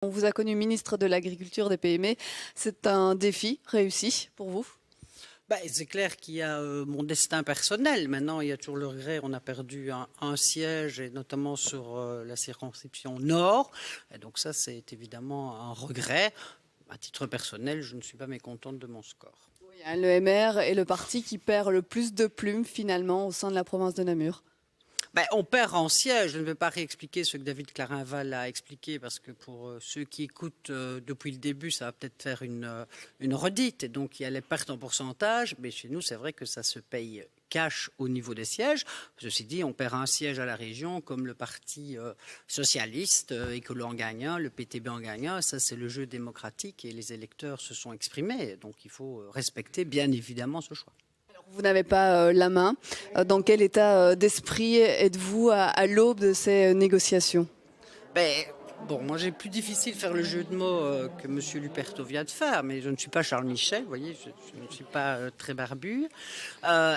On vous a connu ministre de l'Agriculture des PME. C'est un défi réussi pour vous? C'est clair qu'il y a mon destin personnel. Maintenant, il y a toujours le regret. On a perdu un siège, et notamment sur la circonscription Nord. Et donc ça, c'est évidemment un regret. À titre personnel, je ne suis pas mécontente de mon score. Oui, hein, le MR est le parti qui perd le plus de plumes finalement au sein de la province de Namur. On perd en siège. Je ne vais pas réexpliquer ce que David Clarinval a expliqué parce que pour ceux qui écoutent depuis le début, ça va peut-être faire une redite. Et donc, il y a les pertes en pourcentage. Mais chez nous, c'est vrai que ça se paye cash au niveau des sièges. Ceci dit, on perd un siège à la région comme le Parti socialiste, Écolo en gagne un, le PTB en gagne un. Ça, c'est le jeu démocratique et les électeurs se sont exprimés. Donc, il faut respecter bien évidemment ce choix. Vous n'avez pas la main. Dans quel état d'esprit êtes-vous à l'aube de ces négociations? Moi j'ai plus difficile de faire le jeu de mots que M. Luperto vient de faire, mais je ne suis pas Charles Michel, vous voyez, je ne suis pas très barbu.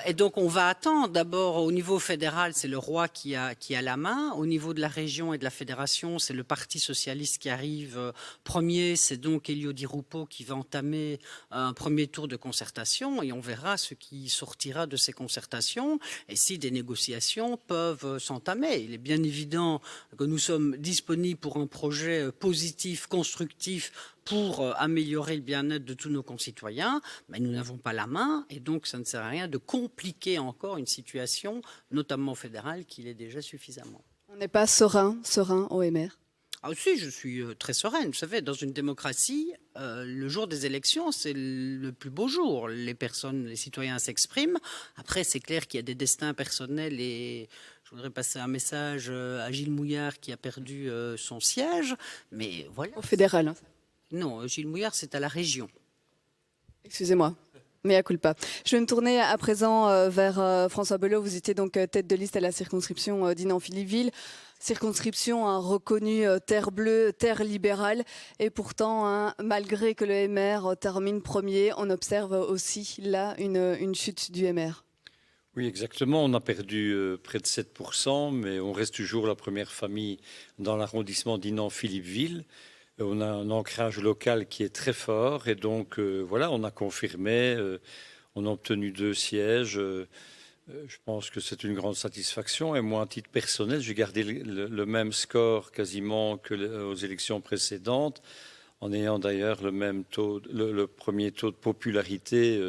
Et donc on va attendre. D'abord au niveau fédéral, c'est le roi qui a la main. Au niveau de la région et de la fédération, c'est le Parti socialiste qui arrive premier. C'est donc Elio Di Rupo qui va entamer un premier tour de concertation et on verra ce qui sortira de ces concertations et si des négociations peuvent s'entamer. Il est bien évident que nous sommes disponibles pour un projet positif, constructif pour améliorer le bien-être de tous nos concitoyens, mais nous n'avons pas la main et donc ça ne sert à rien de compliquer encore une situation, notamment fédérale, qui l'est déjà suffisamment. On n'est pas serein au MR? Ah si, je suis très sereine. Vous savez, dans une démocratie, le jour des élections, c'est le plus beau jour. Les citoyens s'expriment. Après, c'est clair qu'il y a des destins personnels et je voudrais passer un message à Gilles Mouillard qui a perdu son siège. Mais voilà. Au fédéral, hein. Non, Gilles Mouillard, c'est à la région. Excusez-moi. Mea culpa. Je vais me tourner à présent vers François Belot. Vous étiez donc tête de liste à la circonscription d'Inan-Philippeville. Circonscription reconnue terre bleue, terre libérale. Et pourtant, malgré que le MR termine premier, on observe aussi là une chute du MR. Oui, exactement. On a perdu près de 7%, mais on reste toujours la première famille dans l'arrondissement d'Inan-Philippeville. On a un ancrage local qui est très fort et donc voilà, on a confirmé, on a obtenu 2 sièges. Je pense que c'est une grande satisfaction et moi, à titre personnel, j'ai gardé le même score quasiment que aux élections précédentes, en ayant d'ailleurs le même taux, le premier taux de popularité,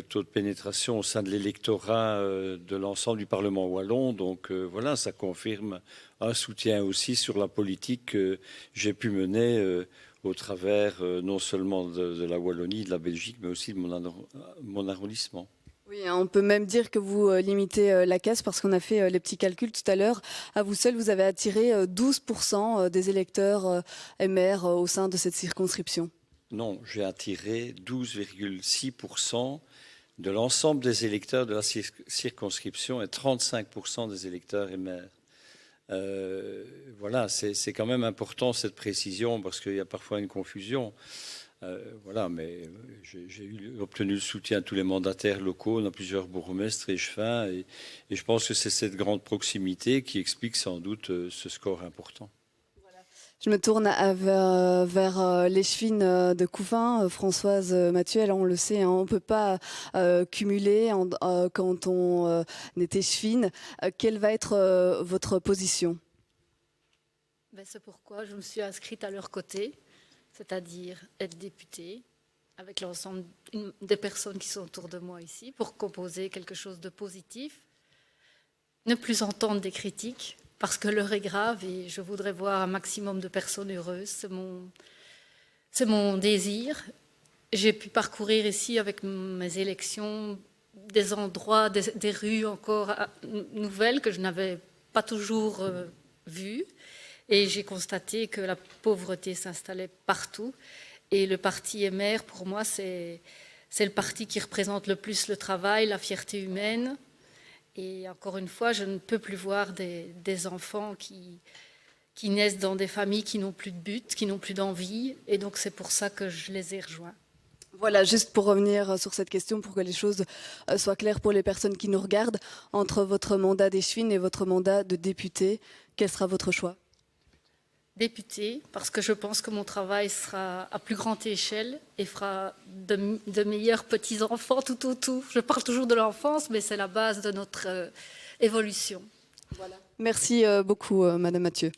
taux de pénétration au sein de l'électorat de l'ensemble du Parlement wallon. Donc voilà, ça confirme un soutien aussi sur la politique que j'ai pu mener au travers non seulement de la Wallonie, de la Belgique, mais aussi de mon arrondissement. Oui, on peut même dire que vous limitez la casse parce qu'on a fait les petits calculs tout à l'heure. À vous seul, vous avez attiré 12% des électeurs MR au sein de cette circonscription. Non, j'ai attiré 12,6% de l'ensemble des électeurs de la circonscription et 35% des électeurs MR. Voilà, c'est quand même important cette précision parce qu'il y a parfois une confusion. Voilà, mais j'ai obtenu le soutien de tous les mandataires locaux, on a plusieurs bourgmestres et échevins, et je pense que c'est cette grande proximité qui explique sans doute ce score important. Je me tourne vers l'échevine de Couvain, Françoise Mathieu. Alors on le sait, on ne peut pas cumuler quand on est échevine. Quelle va être votre position? C'est pourquoi je me suis inscrite à leur côté, c'est-à-dire être députée avec l'ensemble des personnes qui sont autour de moi ici pour composer quelque chose de positif, ne plus entendre des critiques, parce que l'heure est grave et je voudrais voir un maximum de personnes heureuses. C'est mon désir. J'ai pu parcourir ici avec mes élections des endroits, des rues encore nouvelles que je n'avais pas toujours vues. Et j'ai constaté que la pauvreté s'installait partout. Et le parti MR, pour moi, c'est le parti qui représente le plus le travail, la fierté humaine. Et encore une fois, je ne peux plus voir des enfants qui naissent dans des familles qui n'ont plus de but, qui n'ont plus d'envie. Et donc, c'est pour ça que je les ai rejoints. Voilà, juste pour revenir sur cette question, pour que les choses soient claires pour les personnes qui nous regardent, entre votre mandat d'échevine et votre mandat de député, quel sera votre choix? députée, parce que je pense que mon travail sera à plus grande échelle et fera de meilleurs petits-enfants tout autour. Je parle toujours de l'enfance, mais c'est la base de notre évolution. Voilà. Merci beaucoup, Madame Mathieu.